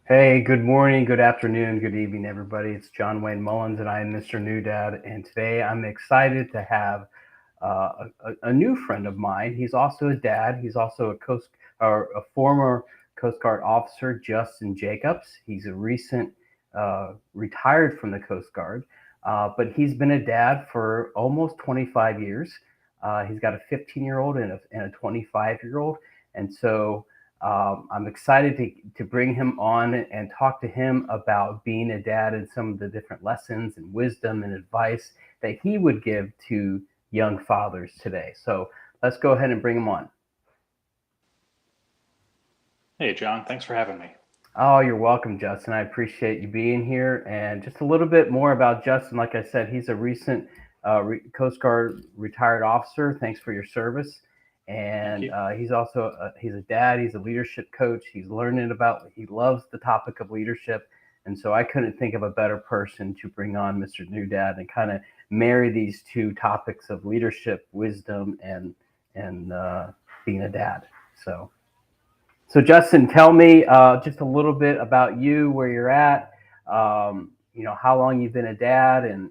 Hey, good morning, good afternoon, good evening, everybody. It's John Wayne Mullins, and I am Mr. New Dad. And today I'm excited to have a new friend of mine. He's also a dad. He's also a former Coast Guard officer, Justin Jacobs. He's a recent retired from the Coast Guard, but he's been a dad for almost 25 years. He's got a 15-year-old and a 25-year-old, and so I'm excited to bring him on and talk to him about being a dad and some of the different lessons and wisdom and advice that he would give to young fathers today. So let's go ahead and bring him on. Hey, John, thanks for having me. Oh, you're welcome, Justin. I appreciate you being here. And just a little bit more about Justin. Like I said, he's a recent Coast Guard retired officer. Thanks for your service. Thank And you. he's a dad. He's a leadership coach. He's learning about. He loves the topic of leadership. And so I couldn't think of a better person to bring on Mr. New Dad and kind of marry these two topics of leadership, wisdom, and being a dad. So Justin, tell me just a little bit about you, where you're at. How long you've been a dad, and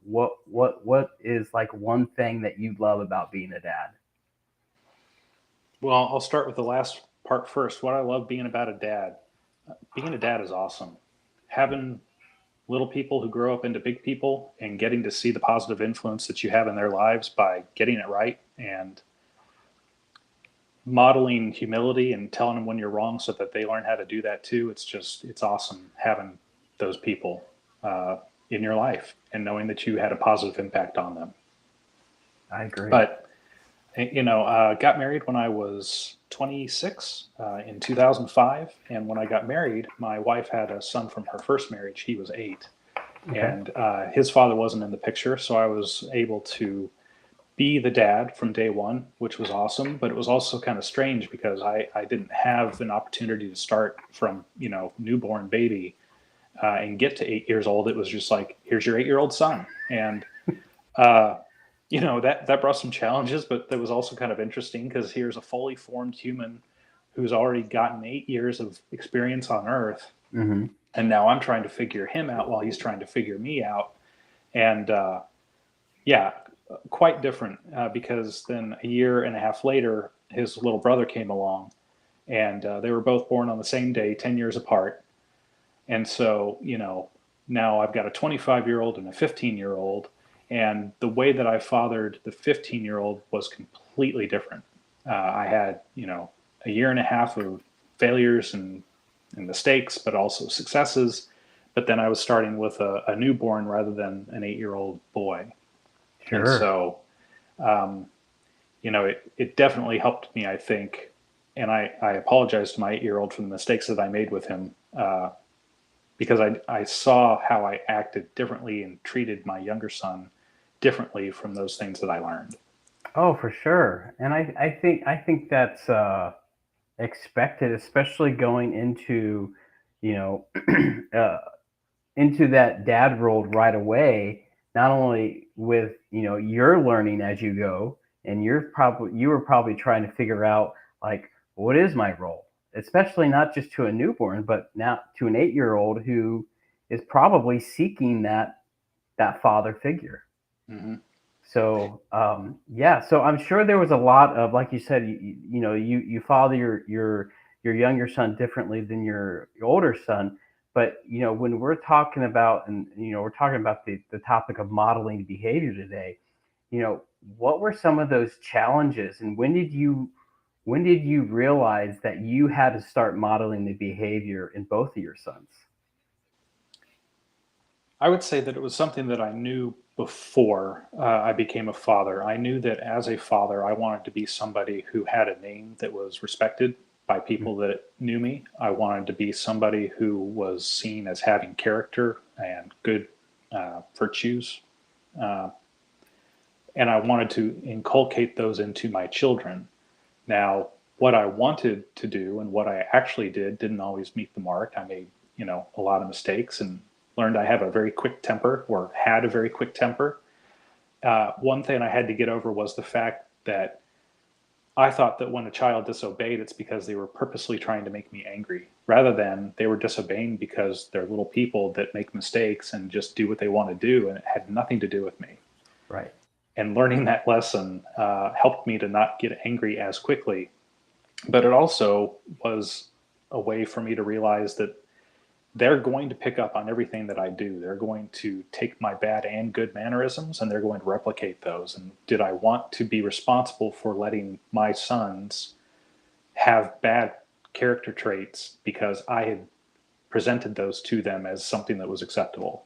what is like one thing that you love about being a dad. Well, I'll start with the last part first. What I love being about a dad. Being a dad is awesome. Having little people who grow up into big people and getting to see the positive influence that you have in their lives by getting it right and modeling humility and telling them when you're wrong so that they learn how to do that too. It's awesome having those people uh, in your life and knowing that you had a positive impact on them. I agree. But got married when I was 26 in 2005. And when I got married, my wife had a son from her first marriage. He was 8. Okay. And his father wasn't in the picture. So I was able to be the dad from day one, which was awesome. But it was also kind of strange because I didn't have an opportunity to start from, newborn baby and get to 8 years old. It was just like, here's your 8-year-old son. And uh, that brought some challenges, but that was also kind of interesting because here's a fully formed human who's already gotten 8 years of experience on Earth, Mm-hmm. and now I'm trying to figure him out while he's trying to figure me out, and yeah, quite different because then a year and a half later, his little brother came along, and they were both born on the same day, 10 years apart, and so, now I've got a 25-year-old and a 15-year-old, and the way that I fathered the 15-year-old was completely different. I had, a year and a half of failures and mistakes, but also successes. But then I was starting with a newborn rather than an 8-year-old boy. And Sure. so, um, it definitely helped me, I think. And I apologize to my 8-year-old for the mistakes that I made with him. Because I saw how I acted differently and treated my younger son differently from those things that I learned. Oh, for sure. And I think that's expected, especially going you know, uh, into that dad role right away, not only with you're learning as you go, and you were probably trying to figure out like what is my role, especially not just to a newborn but now to an 8-year old who is probably seeking that father figure. Mm-hmm. So yeah, so I'm sure there was a lot of, like you said, you father your younger son differently than your older son. But when we're talking about, and we're talking about the topic of modeling behavior today, what were some of those challenges, and when did you realize that you had to start modeling the behavior in both of your sons? I would say that it was something that I knew before I became a father. I knew that as a father, I wanted to be somebody who had a name that was respected by people that knew me. I wanted to be somebody who was seen as having character and good virtues. Uh, and I wanted to inculcate those into my children. Now, what I wanted to do and what I actually did didn't always meet the mark. I made, a lot of mistakes and learned I have a very quick temper or had a very quick temper. One thing I had to get over was the fact that I thought that when a child disobeyed, it's because they were purposely trying to make me angry, rather than they were disobeying because they're little people that make mistakes and just do what they want to do, and it had nothing to do with me. Right. And learning that lesson helped me to not get angry as quickly. But it also was a way for me to realize that they're going to pick up on everything that I do. They're going to take my bad and good mannerisms and they're going to replicate those. And did I want to be responsible for letting my sons have bad character traits because I had presented those to them as something that was acceptable?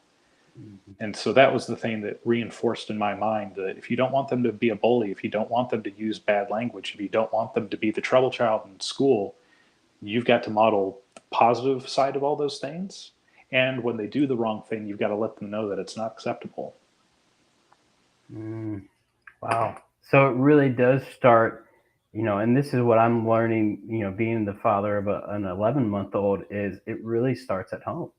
Mm-hmm. And so that was the thing that reinforced in my mind that if you don't want them to be a bully, if you don't want them to use bad language, if you don't want them to be the trouble child in school, you've got to model the positive side of all those things. And when they do the wrong thing, you've got to let them know that it's not acceptable. Mm, wow. So it really does start, and this is what I'm learning, being the father of an 11-month-old, is it really starts at home.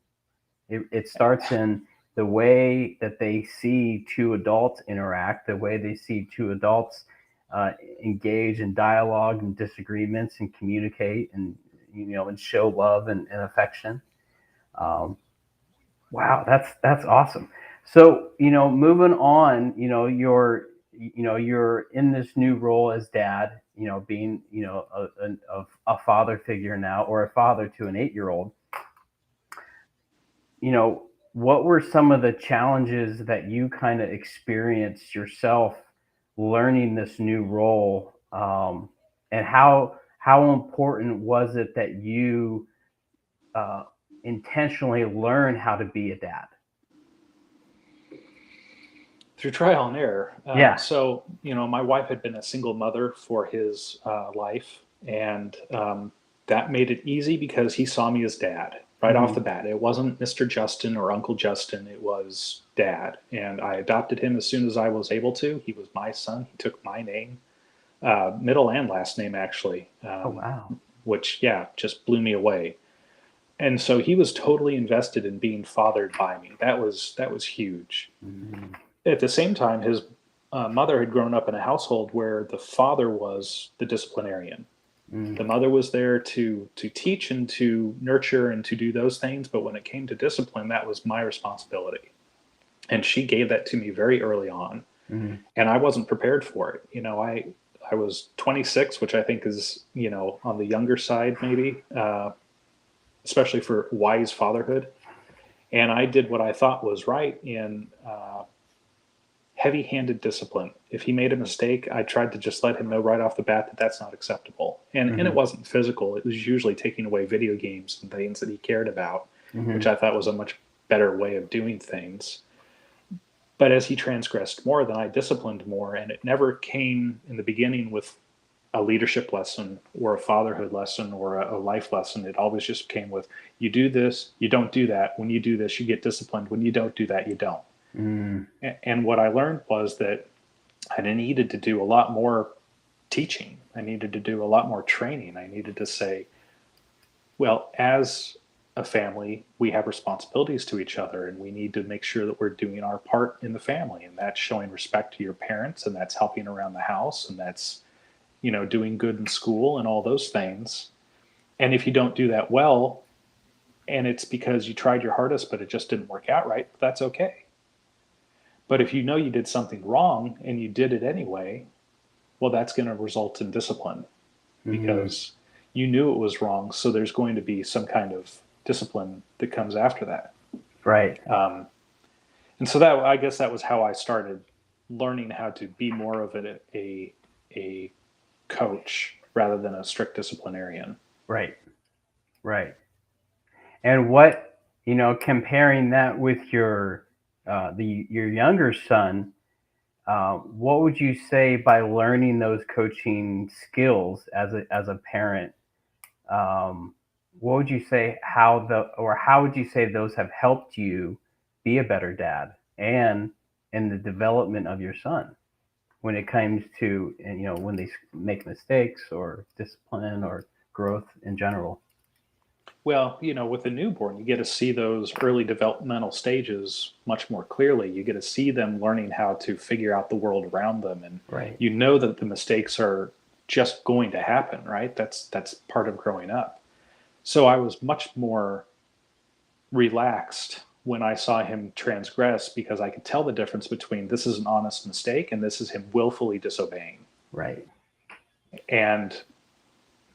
It starts in the way that they see two adults interact, the way they see two adults engage in dialogue and disagreements and communicate and show love and affection. Um, wow, that's awesome. So moving on, you're in this new role as dad, being a father figure now, or a father to an 8-year-old. What were some of the challenges that you kind of experienced yourself learning this new role, and how important was it that you uh, intentionally learn how to be a dad? Through trial and error. Yeah. My wife had been a single mother for his life, and that made it easy because he saw me as dad right off Hmm. the bat. It wasn't Mr. Justin or Uncle Justin, it was dad. And I adopted him as soon as I was able to. He was my son, he took my name, middle and last name, actually, Oh wow. which, yeah, just blew me away. And so he was totally invested in being fathered by me. That was huge. Hmm. At the same time, his mother had grown up in a household where the father was the disciplinarian. Hmm. The mother was there to teach and to nurture and to do those things, but when it came to discipline, that was my responsibility. And she gave that to me very early on, Hmm. and I wasn't prepared for it. I was 26, which I think is on the younger side maybe, especially for wise fatherhood. And I did what I thought was right in heavy-handed discipline. If he made a mistake, I tried to just let him know right off the bat that that's not acceptable. And it Hmm. wasn't physical. It was usually taking away video games and things that he cared about, which Hmm. I thought was a much better way of doing things. But as he transgressed more, then I disciplined more, and it never came in the beginning with a leadership lesson or a fatherhood lesson or a life lesson. It always just came with, you do this, you don't do that. When you do this, you get disciplined. When you don't do that, you don't. Hmm. And what I learned was that I needed to do a lot more teaching. I needed to do a lot more training. I needed to say, well, as a family, we have responsibilities to each other, and we need to make sure that we're doing our part in the family. And that's showing respect to your parents, and that's helping around the house, and that's, doing good in school and all those things. And if you don't do that well, and it's because you tried your hardest, but it just didn't work out right, that's okay. But if you know you did something wrong and you did it anyway, well, that's going to result in discipline Hmm. because you knew it was wrong. So there's going to be some kind of discipline that comes after that. Right. Um, and so that, I guess that was how I started learning how to be more of a coach rather than a strict disciplinarian. Right. Right. And what, comparing that with your younger son, what would you say by learning those coaching skills as a parent? Um, what would you say how would you say those have helped you be a better dad and in the development of your son when it comes to, when they make mistakes or discipline or growth in general? Well, with a newborn, you get to see those early developmental stages much more clearly. You get to see them learning how to figure out the world around them. And Right. you know that the mistakes are just going to happen, right? That's part of growing up. So I was much more relaxed when I saw him transgress, because I could tell the difference between this is an honest mistake and this is him willfully disobeying. Right. And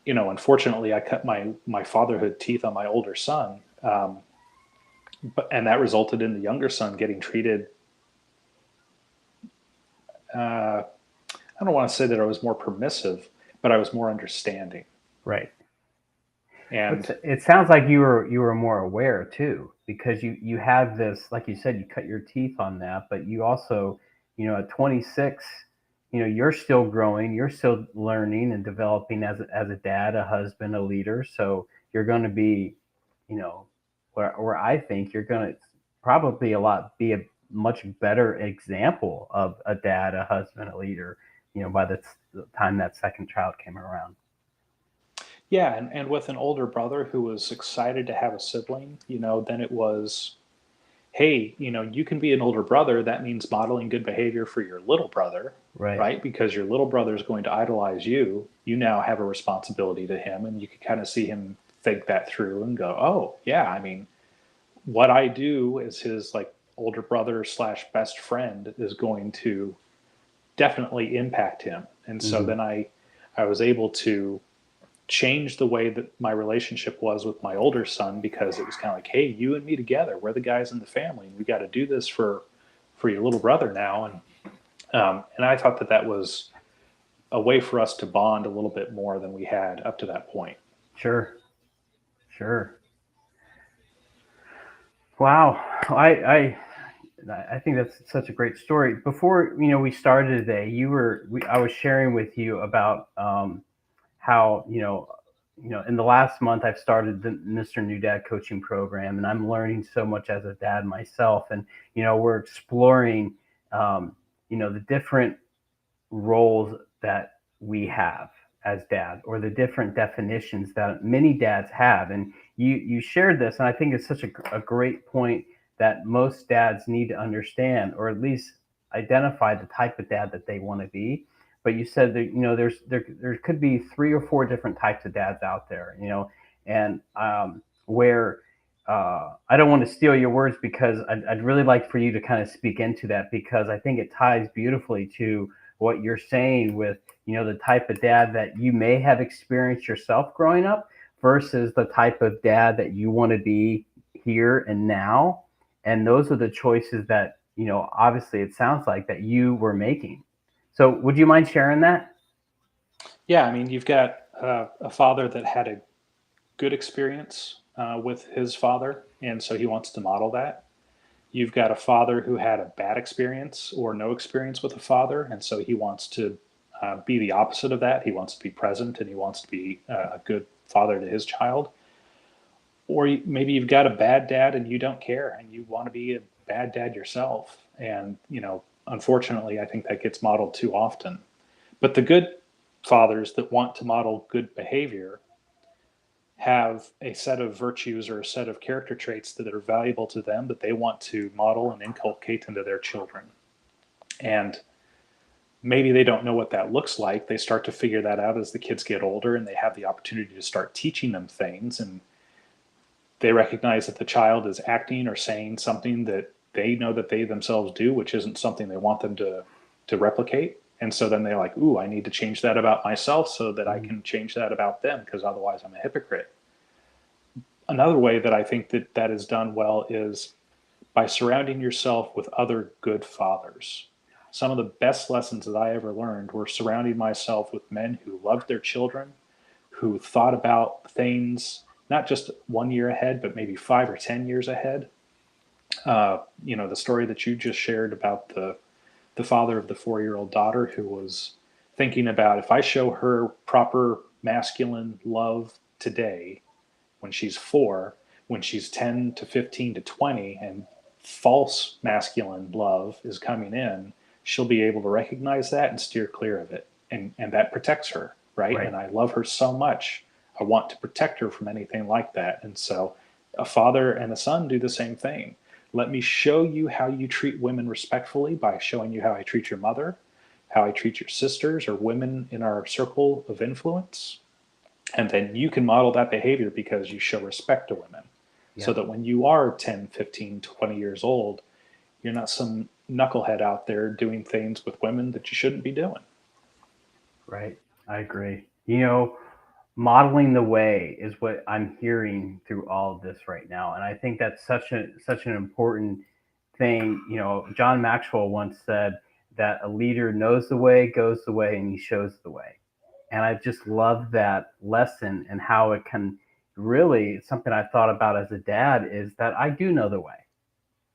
unfortunately, I cut my fatherhood teeth on my older son, and that resulted in the younger son getting treated. I don't want to say that I was more permissive, but I was more understanding. Right. And It sounds like you were more aware too, because you have this, like you said, you cut your teeth on that, but you also, at 26, you're still growing, you're still learning and developing as a dad, a husband, a leader. So you're going to be, you know, where I think you're going to probably be a much better example of a dad, a husband, a leader, by the time that second child came around. yeah, and with an older brother who was excited to have a sibling, then it was, hey, you can be an older brother. That means modeling good behavior for your little brother, Right. right? Because your little brother is going to idolize you. You now have a responsibility to him, and you can kind of see him think that through and go, oh, yeah, I mean, what I do as his like older brother slash best friend is going to definitely impact him. And so Hmm. then I was able to change the way that my relationship was with my older son, because it was kind of like, hey, you and me together, we're the guys in the family, and we got to do this for your little brother now. And I thought that that was a way for us to bond a little bit more than we had up to that point. Sure. Sure. Wow. I think that's such a great story. Before we started today, I was sharing with you about how in the last month I've started the Mr. New Dad coaching program, and I'm learning so much as a dad myself. And we're exploring the different roles that we have as dad, or the different definitions that many dads have. And you shared this, and I think it's such a great point that most dads need to understand, or at least identify the type of dad that they want to be. But you said that there could be three or four different types of dads out there, and where I don't want to steal your words, because I'd really like for you to kind of speak into that, because I think it ties beautifully to what you're saying with the type of dad that you may have experienced yourself growing up versus the type of dad that you want to be here and now. And those are the choices that obviously it sounds like that you were making. So would you mind sharing that? Yeah, I mean, you've got a father that had a good experience with his father, and so he wants to model that. You've got a father who had a bad experience or no experience with a father, and so he wants to be the opposite of that. He wants to be present, and he wants to be a good father to his child. Or maybe you've got a bad dad and you don't care, and you want to be a bad dad yourself. And, unfortunately, I think that gets modeled too often. But the good fathers that want to model good behavior have a set of virtues or a set of character traits that are valuable to them, that they want to model and inculcate into their children. And maybe they don't know what that looks like. They start to figure that out as the kids get older, and they have the opportunity to start teaching them things. And they recognize that the child is acting or saying something that they know that they themselves do, which isn't something they want them to replicate. And so then they're like, ooh, I need to change that about myself so that I Mm-hmm. can change that about them, because otherwise I'm a hypocrite. Another way that I think that that is done well is by surrounding yourself with other good fathers. Some of the best lessons that I ever learned were surrounding myself with men who loved their children, who thought about things not just 1 year ahead, but maybe 5 or 10 years ahead. The story that you just shared about the father of the 4 year old daughter who was thinking about, if I show her proper masculine love today, when she's 4, when she's 10 to 15 to 20, and false masculine love is coming in, she'll be able to recognize that and steer clear of it. And that protects her, right? Right. And I love her so much. I want to protect her from anything like that. And so a father and a son do the same thing. Let me show you how you treat women respectfully by showing you how I treat your mother. how I treat your sisters or women in our circle of influence. And then you can model that behavior because you show respect to women. So Yeah. that when you are 10, 15, 20 years old, you're not some knucklehead out there doing things with women that you shouldn't be doing. Right. I agree. Modeling the way is what I'm hearing through all of this right now, and I think that's such an important thing. John Maxwell once said that a leader knows the way, goes the way, and he shows the way. And I just love that lesson and how it can really, something I thought about as a dad is that I do know the way,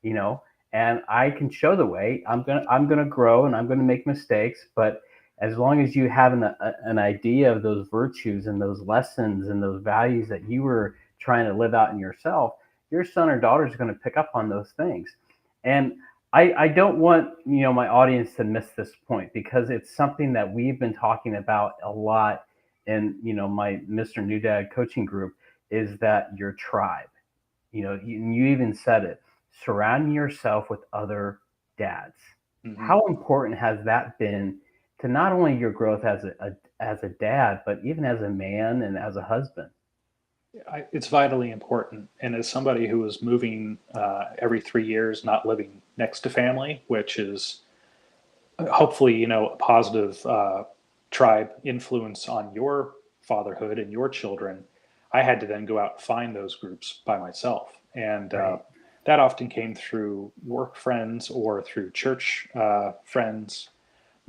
you know, and I can show the way. I'm gonna grow and I'm gonna make mistakes, but as long as you have an idea of those virtues and those lessons and those values that you were trying to live out in yourself, your son or daughter is going to pick up on those things. And I don't want my audience to miss this point because it's something that we've been talking about a lot in my Mr. New Dad coaching group is that your tribe. You even said it, surrounding yourself with other dads. Mm-hmm. How important has that been to not only your growth as a dad, but even as a man and as a husband? It's vitally important. And as somebody who is moving every 3 years, not living next to family, which is hopefully, a positive tribe influence on your fatherhood and your children, I had to then go out and find those groups by myself. And Right. that often came through work friends or through church friends.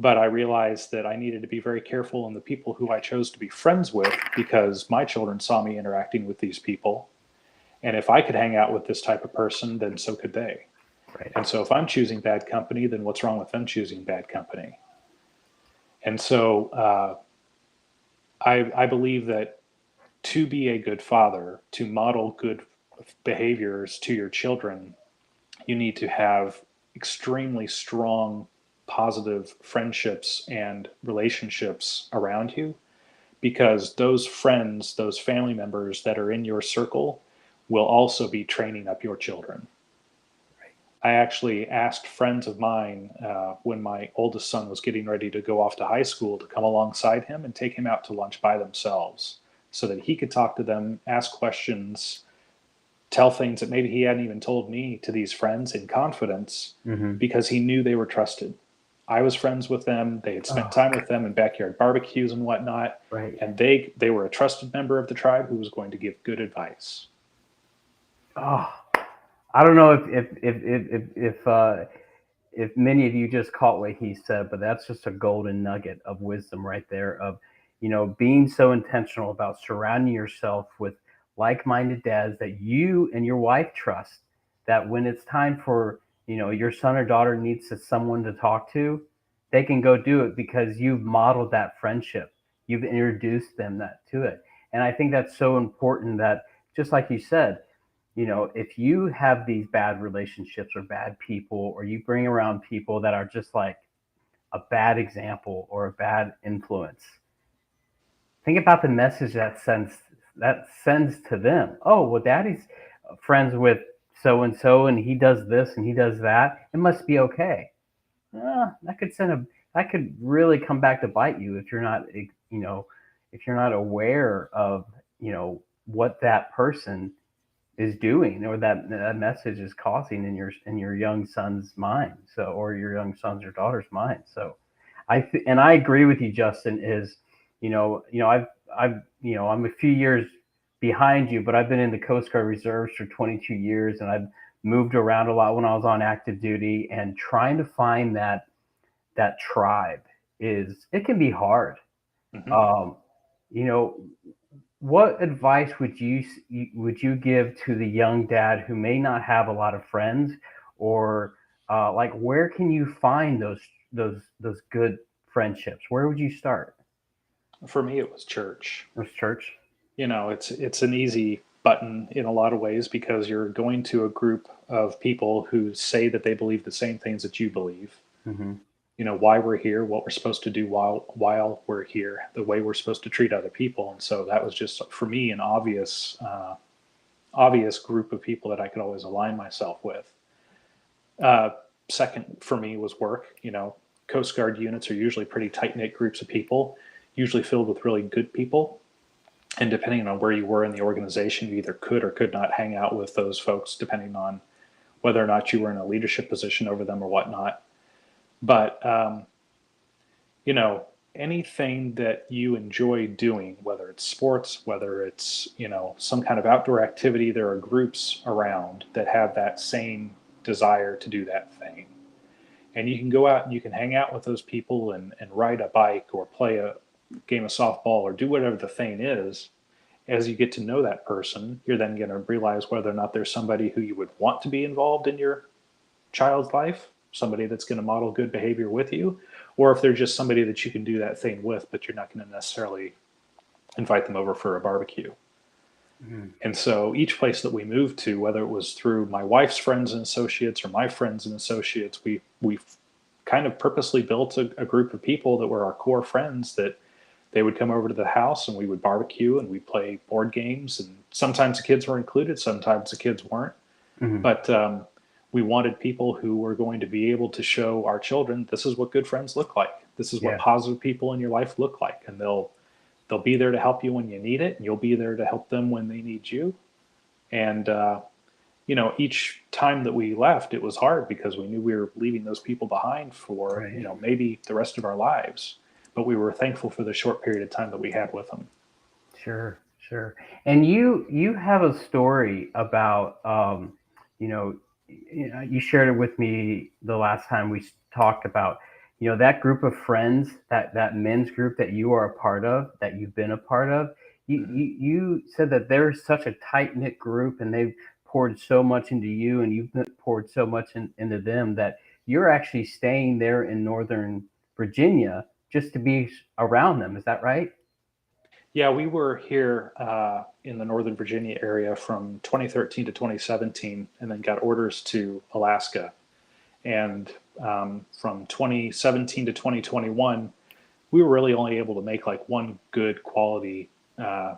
But I realized that I needed to be very careful in the people who I chose to be friends with because my children saw me interacting with these people. And if I could hang out with this type of person, then so could they. Right. And so if I'm choosing bad company, then what's wrong with them choosing bad company? And so I believe that to be a good father, to model good behaviors to your children, you need to have extremely strong, positive friendships and relationships around you because those friends, those family members that are in your circle will also be training up your children. I actually asked friends of mine when my oldest son was getting ready to go off to high school to come alongside him and take him out to lunch by themselves so that he could talk to them, ask questions, tell things that maybe he hadn't even told me to these friends in confidence Mm-hmm. because he knew they were trusted. I was friends with them. They had spent Oh, time with them in backyard barbecues and whatnot, right. and they were a trusted member of the tribe who was going to give good advice. Oh, I don't know if many of you just caught what he said, but that's just a golden nugget of wisdom right there of, being so intentional about surrounding yourself with like-minded dads that you and your wife trust, that when it's time for, your son or daughter needs someone to talk to, they can go do it because you've modeled that friendship. You've introduced them that to it. And I think that's so important that just like you said, if you have these bad relationships or bad people, or you bring around people that are just like a bad example or a bad influence, think about the message that sends to them. Oh, well, daddy's friends with so and so, and he does this and he does that. It must be okay. That could really come back to bite you if you're not, if you're not aware of, what that person is doing or that message is causing in your young son's mind, so, or your young son's or daughter's mind. So and I agree with you, Justin, is I'm a few years behind you, but I've been in the Coast Guard Reserves for 22 years, and I've moved around a lot when I was on active duty, and trying to find that tribe is, it can be hard. Mm-hmm. um you know what advice would you give to the young dad who may not have a lot of friends, or like, where can you find those good friendships? Where would you start? For me, it was church. Those church. It's an easy button in a lot of ways because you're going to a group of people who say that they believe the same things that you believe. Hmm. Why we're here, what we're supposed to do while we're here, the way we're supposed to treat other people, and so that was just for me an obvious group of people that I could always align myself with. Uh, Second for me was work. Coast Guard units are usually pretty tight knit groups of people, usually filled with really good people. And depending on where you were in the organization, you either could or could not hang out with those folks, depending on whether or not you were in a leadership position over them or whatnot. But you know, anything that you enjoy doing, whether it's sports, whether it's, some kind of outdoor activity, there are groups around that have that same desire to do that thing. And you can go out and you can hang out with those people and ride a bike or play a game of softball or do whatever the thing is. As you get to know that person, you're then going to realize whether or not there's somebody who you would want to be involved in your child's life, somebody that's going to model good behavior with you, or if they're just somebody that you can do that thing with, but you're not going to necessarily invite them over for a barbecue. Mm-hmm. And so each place that we moved to, whether it was through my wife's friends and associates or my friends and associates, we kind of purposely built a group of people that were our core friends, that they would come over to the house and we would barbecue and we'd play board games. And sometimes the kids were included, sometimes the kids weren't. Mm-hmm. But we wanted people who were going to be able to show our children, this is what good friends look like. This is what Yeah. positive people in your life look like. And they'll be there to help you when you need it, and you'll be there to help them when they need you. And each time that we left, it was hard because we knew we were leaving those people behind for Right. maybe the rest of our lives. But we were thankful for the short period of time that we had with them. Sure, sure. And you have a story about you shared it with me the last time we talked about that group of friends, that men's group that you are a part of, that you've been a part of. Mm-hmm. You said that they're such a tight knit group, and they've poured so much into you, and you've poured so much into them, that you're actually staying there in Northern Virginia just to be around them. Is that right? Yeah, we were here in the Northern Virginia area from 2013 to 2017, and then got orders to Alaska. And from 2017 to 2021, we were really only able to make like one good quality uh,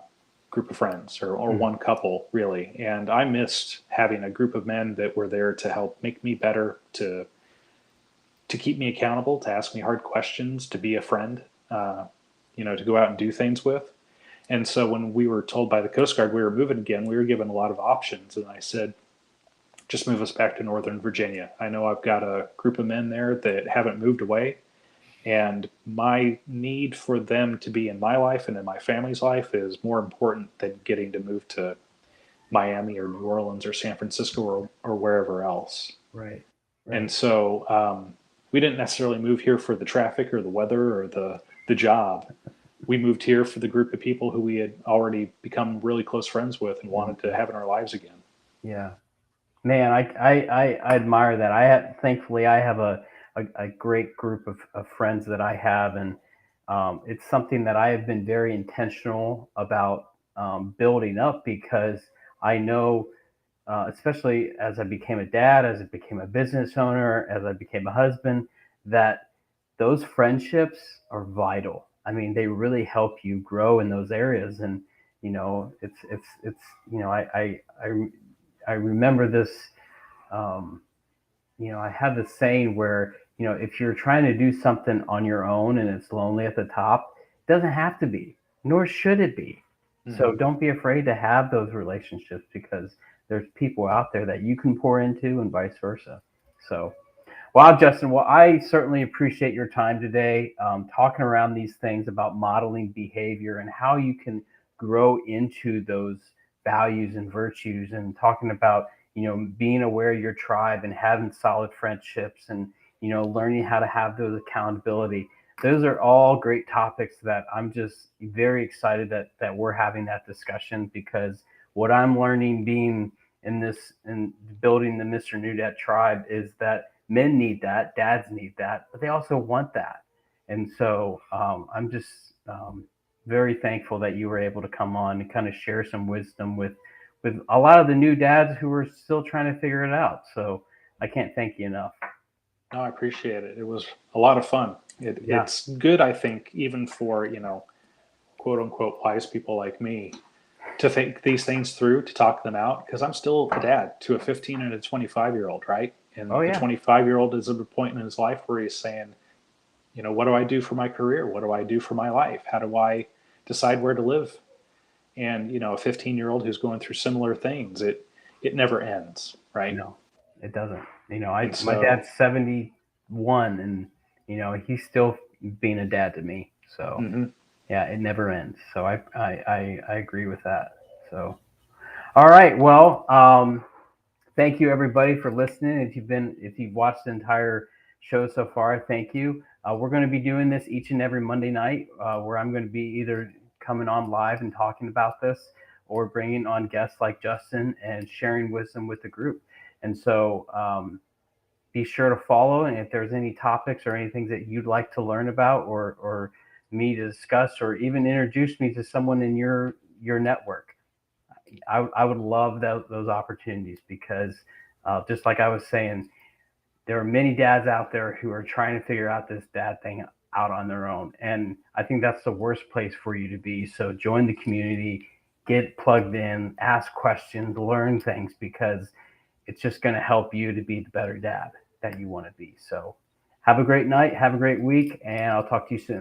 group of friends, or Mm, one couple, really. And I missed having a group of men that were there to help make me better, to keep me accountable, to ask me hard questions, to be a friend, to go out and do things with. And so when we were told by the Coast Guard we were moving again, we were given a lot of options. And I said, just move us back to Northern Virginia. I know I've got a group of men there that haven't moved away. And my need for them to be in my life and in my family's life is more important than getting to move to Miami or New Orleans or San Francisco or wherever else. right, And right. so we didn't necessarily move here for the traffic or the weather or the job. We moved here for the group of people who we had already become really close friends with and wanted to Mhm. have in our lives again. Yeah, man, I admire that. Thankfully, I have a great group of friends that I have, and it's something that I have been very intentional about building up, because I know, especially as I became a dad, as I became a business owner, as I became a husband, that those friendships are vital. I mean, they really help you grow in those areas. And it's I remember this. Um, I have this saying where, if you're trying to do something on your own and it's lonely at the top, it doesn't have to be, nor should it be. So Mm-hmm. don't be afraid to have those relationships, because there's people out there that you can pour into, and vice versa. So, wow, Justin. Well, I certainly appreciate your time today, talking around these things about modeling behavior and how you can grow into those values and virtues, and talking about, being aware of your tribe and having solid friendships, and, learning how to have those accountability. Those are all great topics that I'm just very excited that we're having that discussion, because what I'm learning being in this and building the Mr. New Dad tribe is that men need that, dads need that, but they also want that. And so I'm just very thankful that you were able to come on and kind of share some wisdom with a lot of the new dads who are still trying to figure it out. So I can't thank you enough. No, I appreciate it. It was a lot of fun. Yeah. It's good, I think, even for, quote unquote wise people like me, to think these things through, to talk them out, because I'm still a dad to a 15 and a 25-year-old, right? Oh And the yeah. 25-year-old is at a point in his life where he's saying, what do I do for my career? What do I do for my life? How do I decide where to live? And a 15-year-old who's going through similar things, it never ends, right? No, it doesn't. And My so, dad's 71, and he's still being a dad to me. So mhm. yeah, it never ends. So I agree with that. So all right, well, thank you everybody for listening. If you've watched the entire show so far, thank you. We're going to be doing this each and every Monday night, where I'm going to be either coming on live and talking about this, or bringing on guests like Justin and sharing wisdom with the group. And so be sure to follow. And if there's any topics or anything that you'd like to learn about, or me to discuss, or even introduce me to someone in your network, I would love those opportunities, because just like I was saying, there are many dads out there who are trying to figure out this dad thing out on their own. And I think that's the worst place for you to be. So join the community, get plugged in, ask questions, learn things, because it's just going to help you to be the better dad that you want to be. So have a great night, have a great week, and I'll talk to you soon.